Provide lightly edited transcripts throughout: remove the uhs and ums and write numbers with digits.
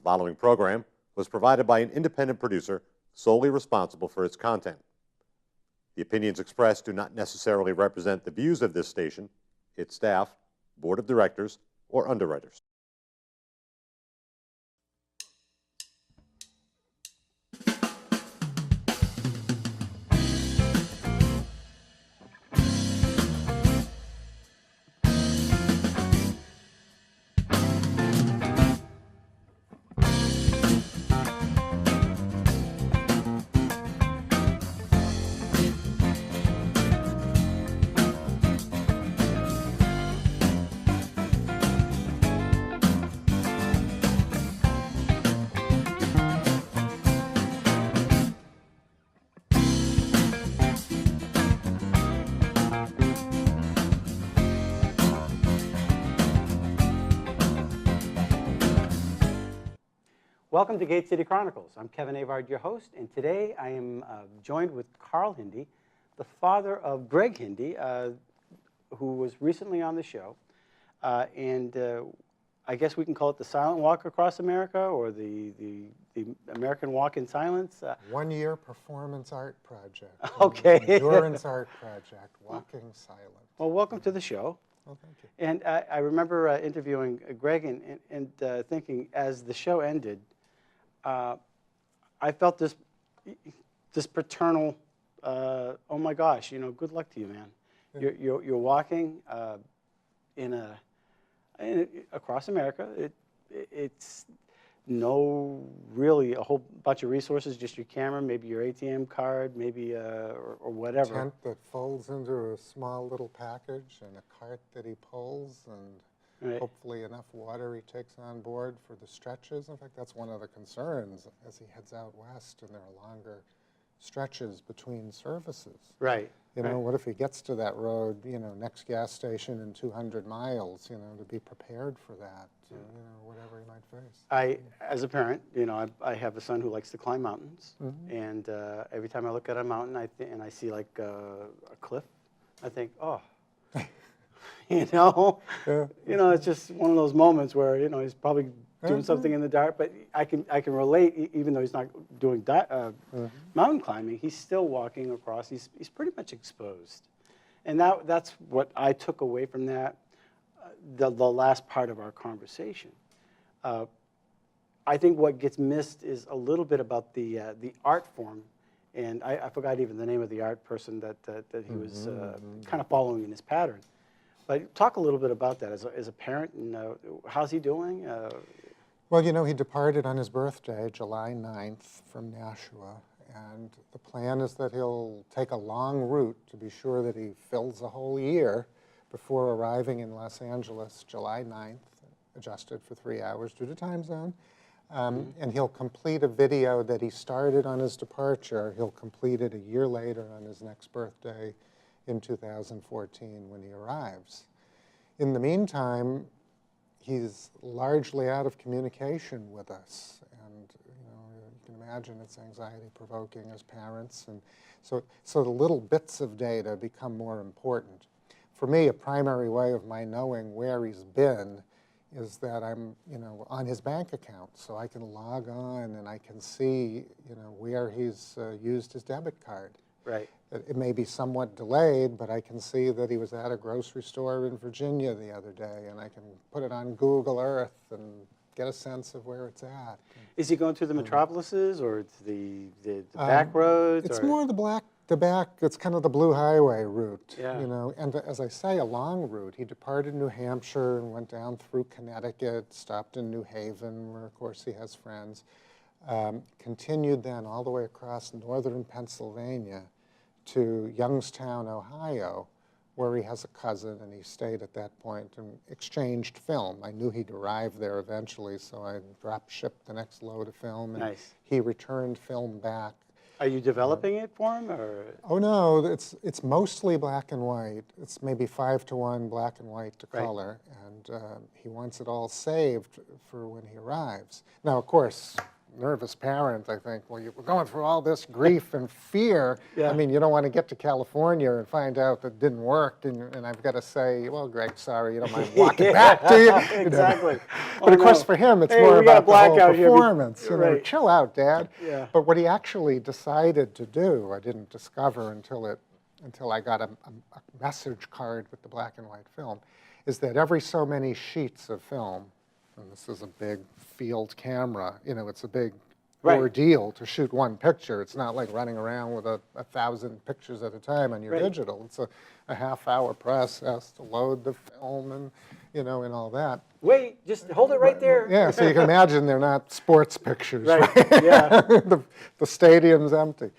following program was provided by an independent producer solely responsible for its content. The opinions expressed do not necessarily represent the views of this station, its staff, board of directors, or underwriters. Welcome to Gate City Chronicles. I'm Kevin Avard, your host, and today I am joined with Carl Hindy, the father of Greg Hindy, who was recently on the show. I guess we can call it the Silent Walk Across America, or the American Walk in Silence. 1 year performance art project. Okay. Endurance art project, Walking Silent. Well, welcome to the show. Well, thank you. And I remember interviewing Greg and thinking, as the show ended, I felt this paternal, oh my gosh, good luck to you, man. Yeah. You're walking across America. It's no really a whole bunch of resources, just your camera, maybe your ATM card, maybe or whatever. A tent that folds into a small little package, and a cart that he pulls, and right. Hopefully enough water he takes on board for the stretches. In fact, that's one of the concerns as he heads out west, and there are longer stretches between services. Right. What if he gets to that road, next gas station in 200 miles, to be prepared for that, whatever he might face. As a parent, I have a son who likes to climb mountains, mm-hmm. and every time I look at a mountain, I see like a cliff, I think, oh, yeah. It's just one of those moments where, he's probably doing something in the dark, but I can relate, even though he's not doing mm-hmm. mountain climbing, he's still walking across. He's pretty much exposed. And that's what I took away from that, the last part of our conversation. I think what gets missed is a little bit about the art form. And I forgot even the name of the art person that he was kind of following in his pattern. But talk a little bit about that as a parent, and how's he doing? Well, he departed on his birthday, July 9th, from Nashua, and the plan is that he'll take a long route to be sure that he fills a whole year before arriving in Los Angeles, July 9th, adjusted for 3 hours due to time zone. And he'll complete a video that he started on his departure. He'll complete it a year later on his next birthday in 2014 when he arrives. In the meantime, he's largely out of communication with us, and you can imagine it's anxiety-provoking as parents, and so the little bits of data become more important. For me, a primary way of my knowing where he's been is that I'm on his bank account, so I can log on and I can see where he's used his debit card. Right. It may be somewhat delayed, but I can see that he was at a grocery store in Virginia the other day, and I can put it on Google Earth and get a sense of where it's at. Is he going through the metropolises or the back roads? It's more the back, it's kind of the Blue Highway route, yeah. And as I say, a long route. He departed New Hampshire and went down through Connecticut, stopped in New Haven, where of course he has friends, continued then all the way across northern Pennsylvania to Youngstown, Ohio, where he has a cousin, and he stayed at that point and exchanged film. I knew he'd arrive there eventually, so I drop-shipped the next load of film, and nice. He returned film back. Are you developing it for him, or? Oh no, it's mostly black and white. It's maybe 5-to-1 black and white to color, right. And he wants it all saved for when he arrives. Now, of course, nervous parent, I think, well, we're going through all this grief and fear. Yeah. I mean, you don't want to get to California and find out that it didn't work, and I've got to say, well, Greg, sorry, you don't mind walking back, do you? Exactly. But of course, for him, it's Hey, more we got a about the whole blackout here. performance. Right. Chill out, Dad. Yeah. But what he actually decided to do, I didn't discover until I got a message card with the black and white film, is that every so many sheets of film, and this is a big field camera, it's a big ordeal to shoot one picture. It's not like running around with 1,000 pictures at a time on your digital. It's a half-hour process to load the film and, and all that. Wait, just hold it right there. Yeah, so you can imagine they're not sports pictures. Right, yeah. The stadium's empty.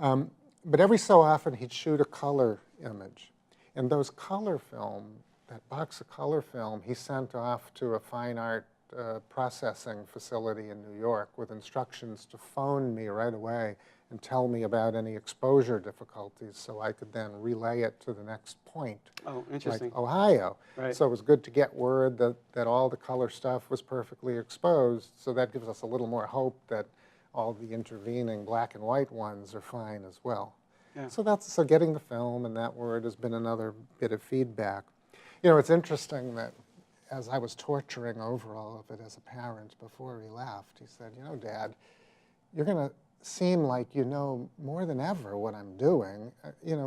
But every so often he'd shoot a color image. And those color film, that box of color film, he sent off to a fine art processing facility in New York with instructions to phone me right away and tell me about any exposure difficulties so I could then relay it to the next point. Oh, interesting. Like Ohio. Right. So it was good to get word that all the color stuff was perfectly exposed, so that gives us a little more hope that all the intervening black and white ones are fine as well. Yeah. So getting the film and that word has been another bit of feedback. It's interesting that as I was torturing over all of it as a parent before he left, he said, Dad, you're going to seem like you know more than ever what I'm doing.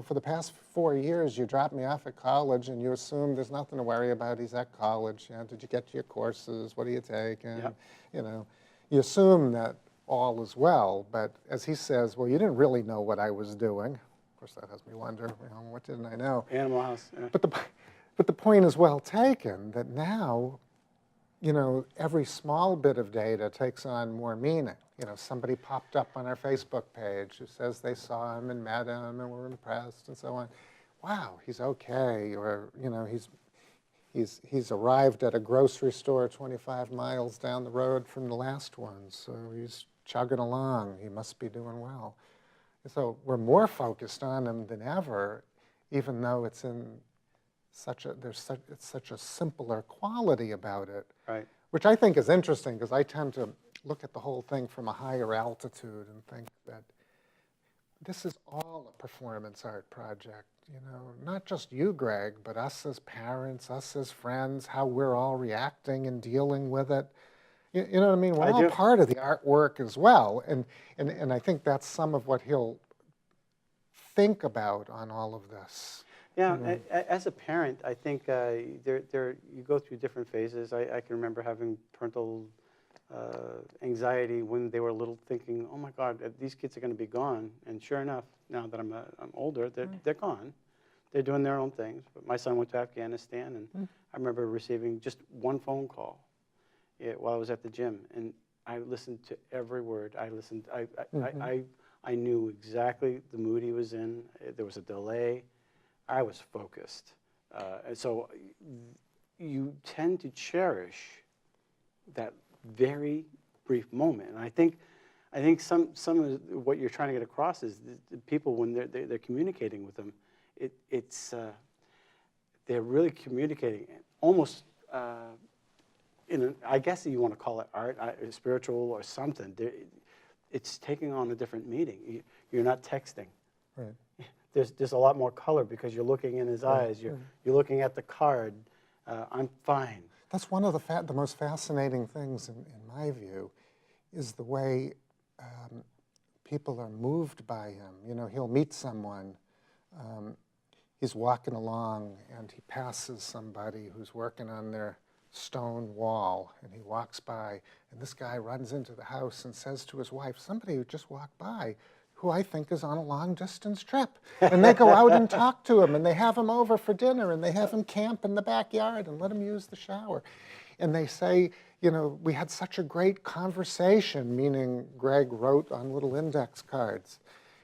For the past 4 years, you dropped me off at college and you assume there's nothing to worry about. He's at college. Did you get to your courses? What do you take? And, Yep. You assume that all is well, but as he says, well, you didn't really know what I was doing. Of course, that has me wonder, what didn't I know? Animal House. Yeah. But the point is well taken, that now, every small bit of data takes on more meaning. Somebody popped up on our Facebook page who says they saw him and met him and were impressed and so on. Wow, he's okay. Or, he's arrived at a grocery store 25 miles down the road from the last one, so he's chugging along. He must be doing well. So we're more focused on him than ever, even though it's such a simpler quality about it. Right. Which I think is interesting, because I tend to look at the whole thing from a higher altitude and think that this is all a performance art project. Not just you, Greg, but us as parents, us as friends, how we're all reacting and dealing with it. You know what I mean? We're all part of the artwork as well, and I think that's some of what he'll think about on all of this. Yeah, as a parent, I think you go through different phases. I can remember having parental anxiety when they were little, thinking, "Oh my God, these kids are going to be gone." And sure enough, now that I'm older, they're gone. They're doing their own things. But my son went to Afghanistan, and I remember receiving just one phone call while I was at the gym, and I listened to every word. I listened. I knew exactly the mood he was in. There was a delay. I was focused, and so you tend to cherish that very brief moment. And I think some of what you're trying to get across is the people, when they're communicating with them, they're really communicating almost I guess you want to call it art, spiritual or something. It's taking on a different meaning. You're not texting. Right. There's a lot more color because you're looking in his eyes. You're looking at the card. I'm fine. That's one of the most fascinating things, in my view, is the way people are moved by him. He'll meet someone. He's walking along and he passes somebody who's working on their stone wall, and he walks by, and this guy runs into the house and says to his wife, "Somebody who just walked by, who I think is on a long-distance trip." And they go out and talk to him, and they have him over for dinner, and they have him camp in the backyard and let him use the shower. And they say, "We had such a great conversation," meaning Greg wrote on little index cards.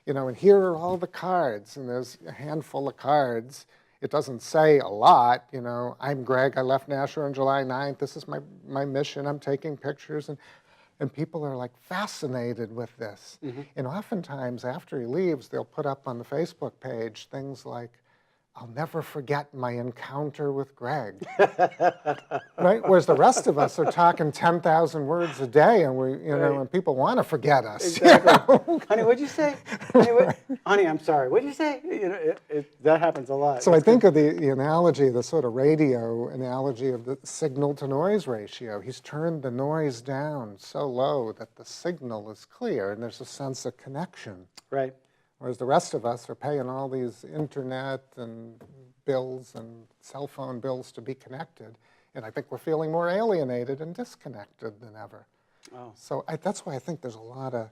And here are all the cards, and there's a handful of cards. It doesn't say a lot, "I'm Greg, I left Nashua on July 9th, this is my mission, I'm taking pictures." And people are like fascinated with this. And oftentimes after he leaves, they'll put up on the Facebook page things like, I'll never forget my encounter with Greg. Right? Whereas the rest of us are talking 10,000 words a day, and and people want to forget us. Exactly. Honey, what'd you say? Honey, I'm sorry. What'd you say? That happens a lot. So I think of the analogy, the sort of radio analogy of the signal to noise ratio. He's turned the noise down so low that the signal is clear and there's a sense of connection. Right. Whereas the rest of us are paying all these internet and bills and cell phone bills to be connected. And I think we're feeling more alienated and disconnected than ever. Oh. So that's why I think there's a lot of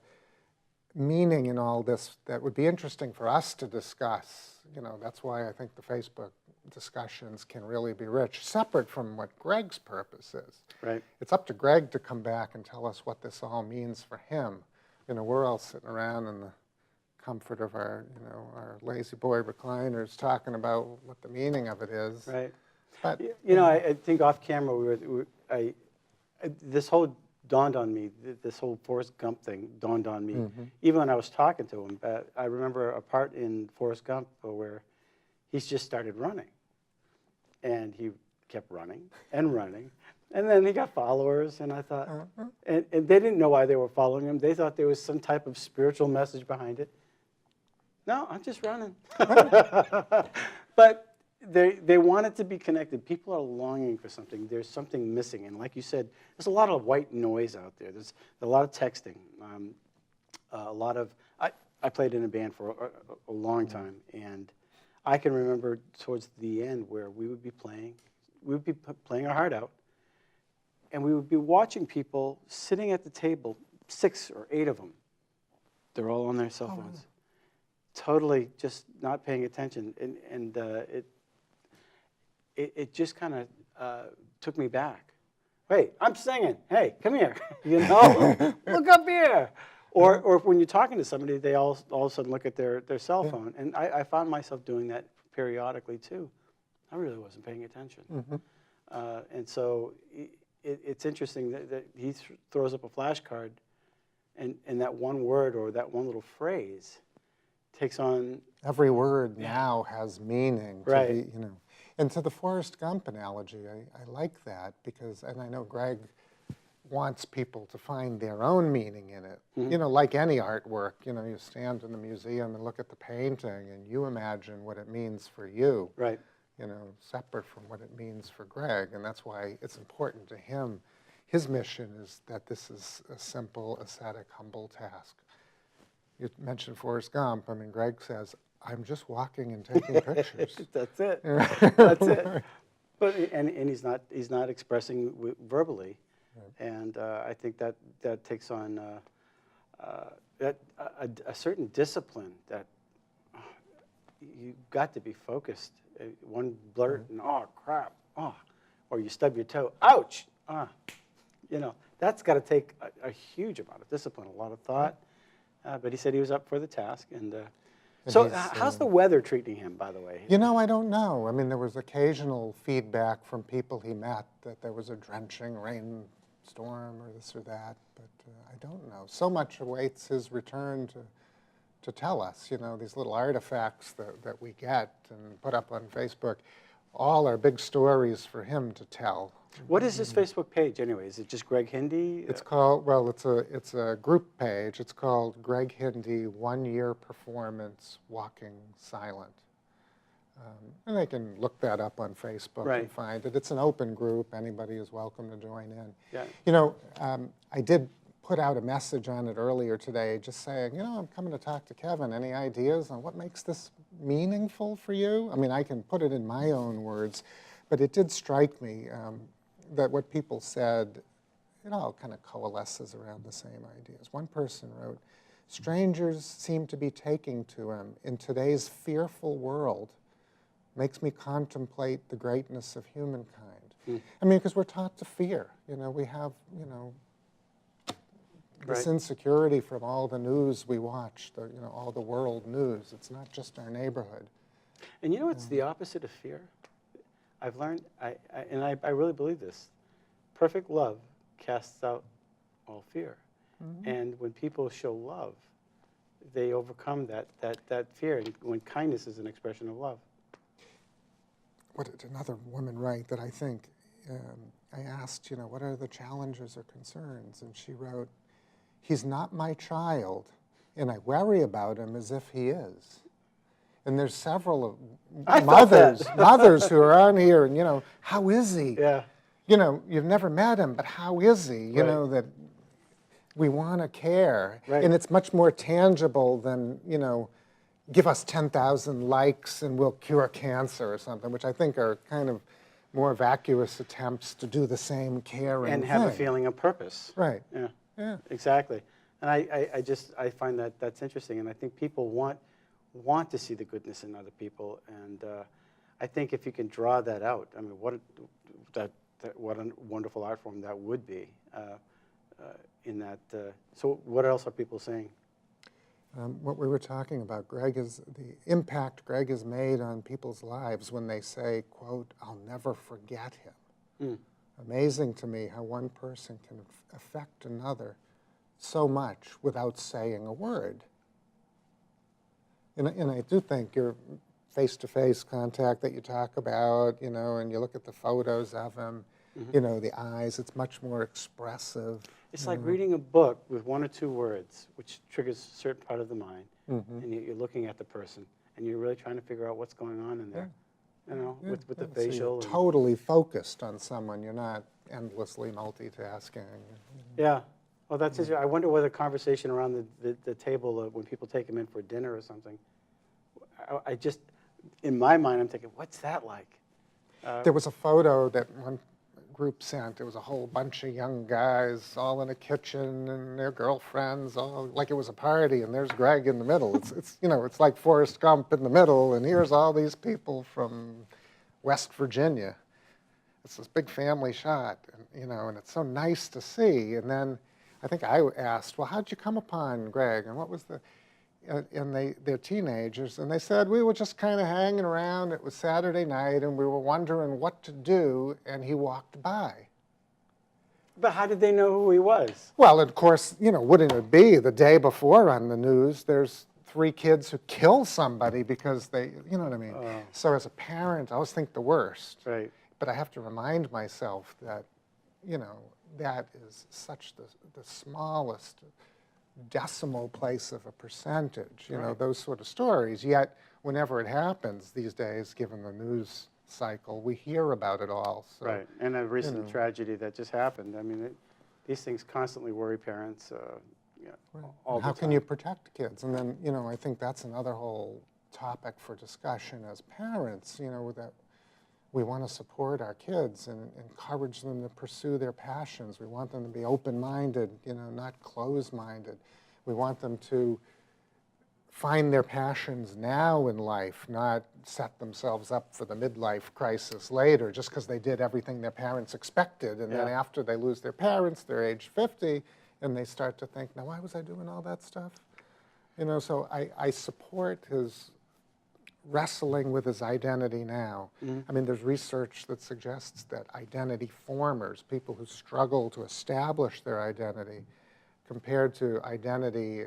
meaning in all this that would be interesting for us to discuss. That's why I think the Facebook discussions can really be rich, separate from what Greg's purpose is. Right. It's up to Greg to come back and tell us what this all means for him. We're all sitting around in the comfort of our lazy boy recliners talking about what the meaning of it is. Right. But I think off camera this whole dawned on me. This whole Forrest Gump thing dawned on me. Even when I was talking to him, I remember a part in Forrest Gump where he's just started running, and he kept running and running, and then he got followers. And I thought, and they didn't know why they were following him. They thought there was some type of spiritual message behind it. No, I'm just running. But they want it to be connected. People are longing for something. There's something missing. And like you said, there's a lot of white noise out there. There's a lot of texting. A lot of, I played in a band for a long time. And I can remember towards the end where we would be playing our heart out. And we would be watching people sitting at the table, 6 or 8 of them. They're all on their cell phones. Totally just not paying attention, and it just kind of took me back. Hey, I'm singing. Hey, come here. Look up here. Or when you're talking to somebody, they all of a sudden look at their cell phone, and I found myself doing that periodically too. I really wasn't paying attention, and so it's interesting that he throws up a flashcard, and that one word or that one little phrase takes on. Every word now has meaning. Right. And to the Forrest Gump analogy, I like that because, and I know Greg wants people to find their own meaning in it. Like any artwork, you stand in the museum and look at the painting and you imagine what it means for you. Right. Separate from what it means for Greg. And that's why it's important to him. His mission is that this is a simple, ascetic, humble task. You mentioned Forrest Gump. I mean, Greg says, I'm just walking and taking pictures. That's it. That's it. But he's not expressing verbally, right. And I think that takes on a certain discipline that you've got to be focused. One blurt and oh crap, or you stub your toe, ouch, that's got to take a huge amount of discipline, a lot of thought. But he said he was up for the task. And so how's the weather treating him, by the way? I don't know. I mean, there was occasional feedback from people he met that there was a drenching rainstorm or this or that, but I don't know. So much awaits his return to tell us. These little artifacts that we get and put up on Facebook, all are big stories for him to tell. What is his Facebook page anyway? Is it just Greg Hindy? It's called, well, it's a group page. It's called Greg Hindy 1 Year Performance Walking Silent. And they can look that up on Facebook and find it. It's an open group. Anybody is welcome to join in. Yeah. I did put out a message on it earlier today just saying, I'm coming to talk to Kevin. Any ideas on what makes this meaningful for you? I mean, I can put it in my own words, but it did strike me that what people said, it all kind of coalesces around the same ideas. One person wrote, strangers seem to be taking to him in today's fearful world makes me contemplate the greatness of humankind. I mean, because we're taught to fear. We have, this insecurity from all the news we watch, all the world news. It's not just our neighborhood. And it's the opposite of fear. I've learned, I really believe this. Perfect love casts out all fear. And when people show love, they overcome that fear. And when kindness is an expression of love. what did another woman write that I think, I asked, what are the challenges or concerns? And she wrote, he's not my child, and I worry about him as if he is. And there's several mothers who are on here, and, how is he? Yeah. You've never met him, but how is he? That we want to care. Right. And it's much more tangible than, give us 10,000 likes and we'll cure cancer or something, which I think are kind of more vacuous attempts to do the same caring And have a thing. feeling of purpose. Right. Yeah. Yeah. Exactly. And I find that's interesting, and I think people want to see the goodness in other people, and I think if you can draw that out, I mean, what a wonderful art form that would be. In that, so what else are people saying? What we were talking about, Greg, is the impact Greg has made on people's lives when they say, quote, I'll never forget him. Amazing to me how one person can affect another so much without saying a word. And I do think your face-to-face contact that you talk about, and you look at the photos of him, the eyes, it's much more expressive. It's like reading a book with one or two words, which triggers a certain part of the mind, and you're looking at the person, and you're really trying to figure out what's going on in there, with the facial. So you're totally focused on someone. You're not endlessly multitasking. Yeah. Well, that's interesting. I wonder whether conversation around the table when people take them in for dinner or something, I just, in my mind, I'm thinking, what's that like? There was a photo that one group sent. It was a whole bunch of young guys all in a kitchen and their girlfriends, all like it was a party, and there's Greg in the middle. It's like Forrest Gump in the middle, and here's all these people from West Virginia. It's this big family shot, and it's so nice to see. And then I think I asked, well, how'd you come upon Greg? And what was and they're teenagers, and they said, we were just kind of hanging around. It was Saturday night, and we were wondering what to do, and he walked by. But how did they know who he was? Well, of course, wouldn't it be the day before on the news, there's 3 kids who kill somebody because they, you know what I mean? Oh. So as a parent, I always think the worst. Right. But I have to remind myself that, that is such the smallest decimal place of a percentage, Right. those sort of stories. Yet, whenever it happens these days, given the news cycle, we hear about it all. So, Right. And a recent tragedy that just happened. I mean, these things constantly worry parents. All how the can time. you protect kids? And then, I think that's another whole topic for discussion as parents, that we want to support our kids and encourage them to pursue their passions. We want them to be open-minded, not closed-minded. We want them to find their passions now in life, not set themselves up for the midlife crisis later just because they did everything their parents expected. And then after they lose their parents, they're age 50, and they start to think, now why was I doing all that stuff? So I support his wrestling with his identity now. I mean, there's research that suggests that identity formers, people who struggle to establish their identity, compared to identity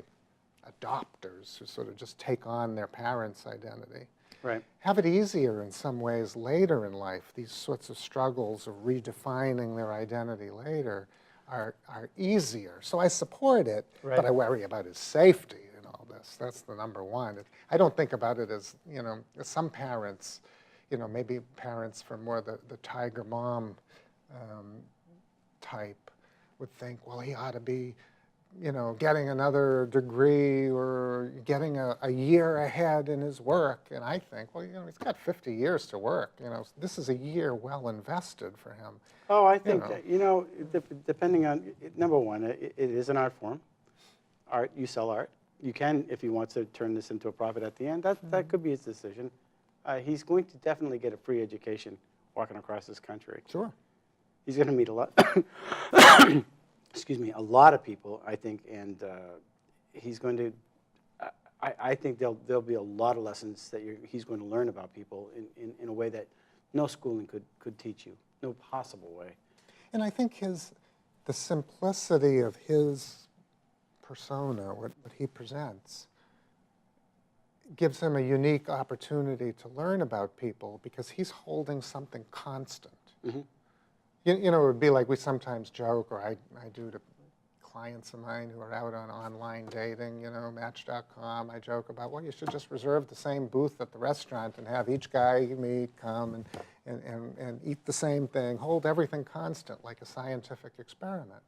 adopters who sort of just take on their parents' identity, Right. have it easier in some ways later in life. These sorts of struggles of redefining their identity later are easier. So I support it, Right. but I worry about his safety. That's the number one. I don't think about it as, some parents, maybe parents from more the tiger mom type would think, well, he ought to be, getting another degree or getting a year ahead in his work. And I think, well, he's got 50 years to work. This is a year well invested for him. Oh, I think, depending on, number one, it is an art form. Art, you sell art. You can, if he wants to turn this into a profit at the end, that could be his decision. He's going to definitely get a free education walking across this country. Sure. He's going to meet a lot, excuse me, a lot of people, I think, and he's going to, I think there'll be a lot of lessons that he's going to learn about people in a way that no schooling could teach you, no possible way. And I think the simplicity of his persona, what he presents, gives him a unique opportunity to learn about people because he's holding something constant. Mm-hmm. You know, it would be like we sometimes joke, or I do to clients of mine who are out on online dating, you know, Match.com, I joke about, well, you should just reserve the same booth at the restaurant and have each guy you meet come and eat the same thing, hold everything constant like a scientific experiment.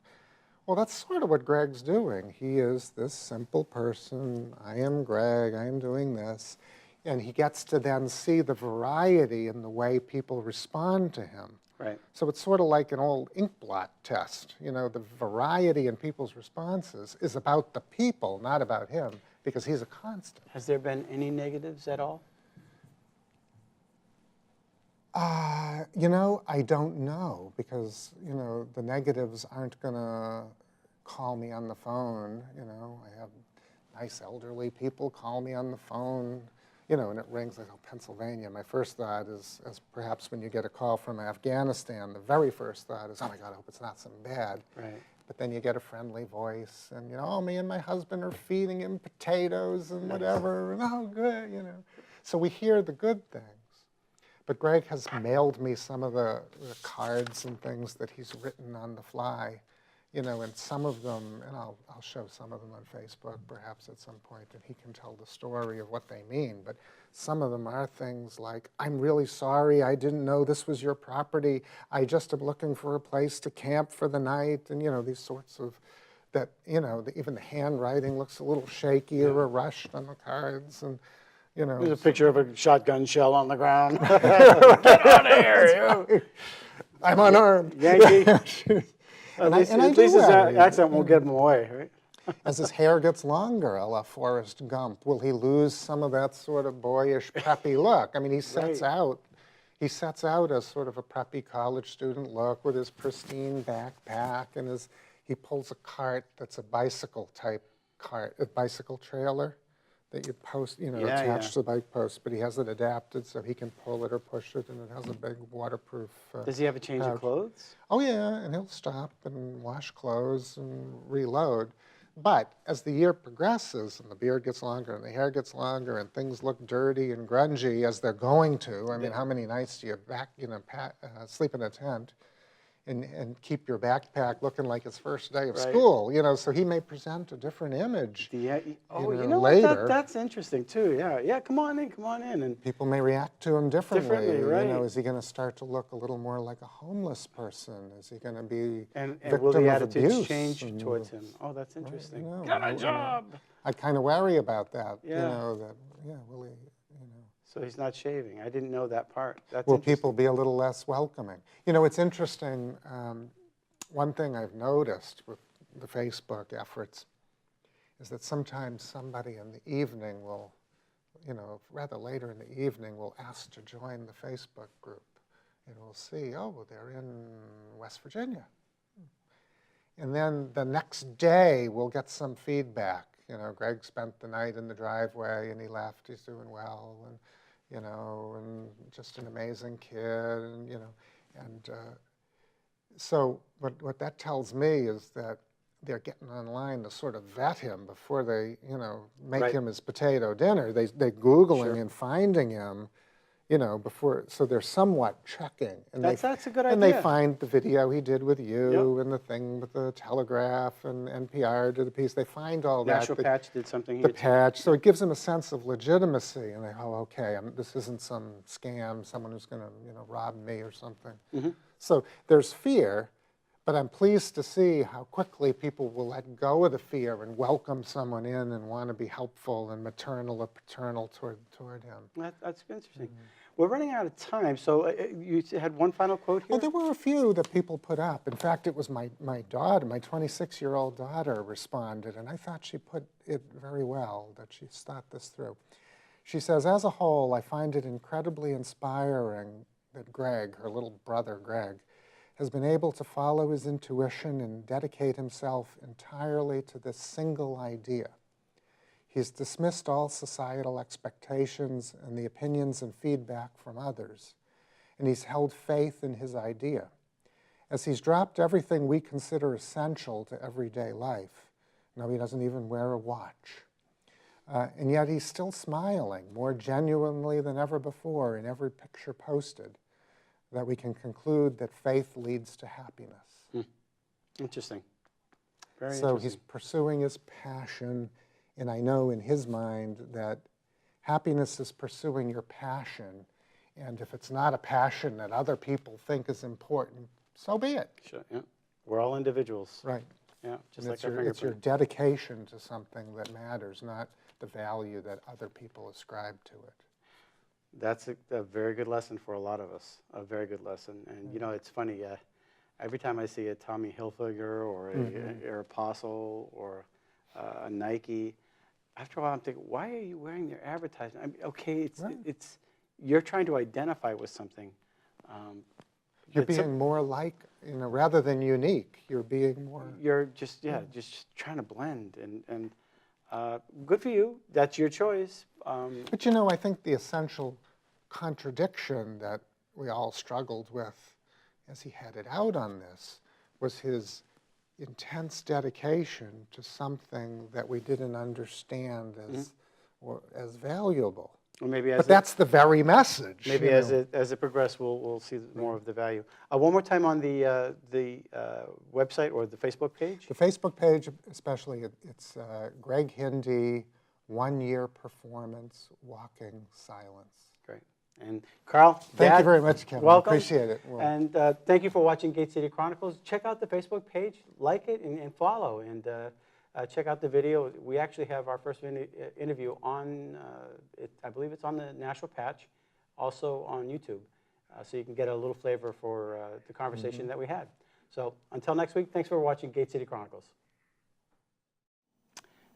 Well, that's sort of what Greg's doing. He is this simple person. I am Greg. I am doing this. And he gets to then see the variety in the way people respond to him. Right. So it's sort of like an old ink blot test. You know, the variety in people's responses is about the people, not about him, because he's a constant. Has there been any negatives at all? You know, I don't know, because, you know, the negatives aren't going to call me on the phone. You know, I have nice elderly people call me on the phone, you know, and it rings. I go, Pennsylvania. My first thought is, as perhaps when you get a call from Afghanistan, the very first thought is, oh my God, I hope it's not some bad. Right. But then you get a friendly voice, and, you know, oh, me and my husband are feeding him potatoes and whatever, and oh, good, you know. So we hear the good things. But Greg has mailed me some of the cards and things that he's written on the fly, you know, and some of them, and I'll show some of them on Facebook perhaps at some point, and he can tell the story of what they mean. But some of them are things like, I'm really sorry, I didn't know this was your property. I just am looking for a place to camp for the night, and, you know, these sorts of, that, you know, even the handwriting looks a little shaky or rushed on the cards, and, you know. There's a picture of a shotgun shell on the ground. Get out of here, you! I'm unarmed. Yankee. And At I least do his worry. accent won't give him away, right? As his hair gets longer, a la Forrest Gump, will he lose some of that sort of boyish, preppy look? I mean, he sets out as sort of a preppy college student look with his pristine backpack, and he pulls a cart that's a bicycle-type cart, a bicycle trailer that you post, you know, attached to the bike post, but he has it adapted so he can pull it or push it, and it has a big waterproof Does he have a change of clothes? Oh, yeah, and he'll stop and wash clothes and reload. But as the year progresses and the beard gets longer and the hair gets longer and things look dirty and grungy as they're going to, I mean, how many nights do you sleep in a tent and keep your backpack looking like it's first day of school, you know, so he may present a different image. You know later. That's interesting too. Yeah, come on in, and people may react to him differently. right? You know, is he going to start to look a little more like a homeless person? Is he going to be and victim will the of attitudes abuse? change towards him? Oh, that's interesting. Right, Got a job. I kind of worry about that. Yeah. You know, will he? You know. So he's not shaving. I didn't know that part. That's Will interesting. people be a little less welcoming? You know, it's interesting. One thing I've noticed with the Facebook efforts is that sometimes somebody in the evening will, you know, rather later in the evening, will ask to join the Facebook group. And we'll see, oh, they're in West Virginia. And then the next day, we'll get some feedback. You know, Greg spent the night in the driveway and he left, he's doing well, and, you know, and just an amazing kid, and, you know, and so what that tells me is that they're getting online to sort of vet him before they, you know, make him his potato dinner. They're Googling and finding him, you know, before, so they're somewhat checking. And that's a good idea. And they find the video he did with you and the thing with the Telegraph and NPR did a piece. They find all that. National Patch did something The here too. Patch. So it gives them a sense of legitimacy. And they, oh, okay, this isn't some scam, someone who's going to, you know, rob me or something. So there's fear. But I'm pleased to see how quickly people will let go of the fear and welcome someone in and want to be helpful and maternal or paternal toward him. That's interesting. We're running out of time, so you had one final quote here? Well, there were a few that people put up. In fact, it was my daughter, my 26-year-old daughter responded, and I thought she put it very well, that she's thought this through. She says, as a whole, I find it incredibly inspiring that Greg, her little brother Greg, has been able to follow his intuition and dedicate himself entirely to this single idea. He's dismissed all societal expectations and the opinions and feedback from others, and he's held faith in his idea. As he's dropped everything we consider essential to everyday life, now he doesn't even wear a watch, And yet he's still smiling more genuinely than ever before in every picture posted, that we can conclude that faith leads to happiness. Interesting. Very So interesting. he's pursuing his passion, and I know in his mind that happiness is pursuing your passion, and if it's not a passion that other people think is important, so be it. Sure, yeah. We're all individuals. Right. Yeah, just And like our it's your fingerprint. dedication to something that matters, not the value that other people ascribe to it. That's a very good lesson for a lot of us, a very good lesson. And, you know, it's funny, every time I see a Tommy Hilfiger or a Aeropostale or a Nike, after a while I'm thinking, why are you wearing their advertising? I mean, okay, it's you're trying to identify with something. but You're being more like, rather than unique, you're being more. You're just, just trying to blend. And good for you. That's your choice. But you know, I think the essential contradiction that we all struggled with as he headed out on this was his intense dedication to something that we didn't understand as valuable. Or maybe as But that's the very message. maybe as it progresses, we'll see more of the value. One more time on the website or the Facebook page. The Facebook page, especially, it's Greg Hindy, 1 year performance, walking silence. Great. And Carl, Thank Dad, you very much, Kevin. welcome. Appreciate it. And thank you for watching Gate City Chronicles. Check out the Facebook page, like it, and follow. And check out the video. We actually have our first interview on, I believe it's on the National Patch, also on YouTube. So you can get a little flavor for the conversation that we had. So until next week, thanks for watching Gate City Chronicles.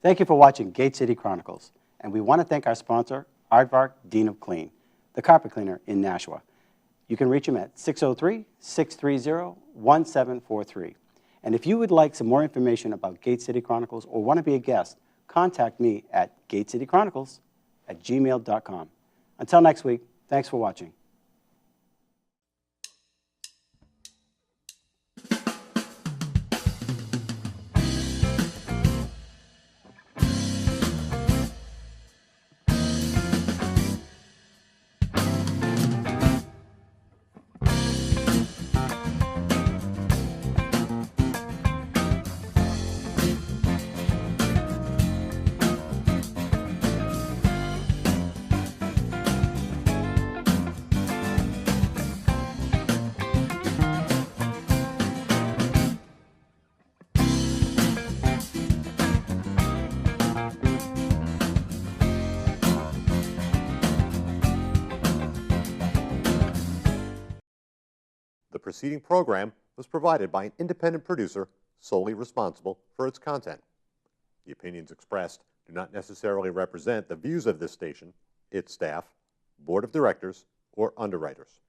Thank you for watching Gate City Chronicles. And we want to thank our sponsor, Aardvark Dean of Clean, the carpet cleaner in Nashua. You can reach him at 603-630-1743. And if you would like some more information about Gate City Chronicles or want to be a guest, contact me at gatecitychronicles@gmail.com. Until next week, thanks for watching. The preceding program was provided by an independent producer solely responsible for its content. The opinions expressed do not necessarily represent the views of this station, its staff, board of directors, or underwriters.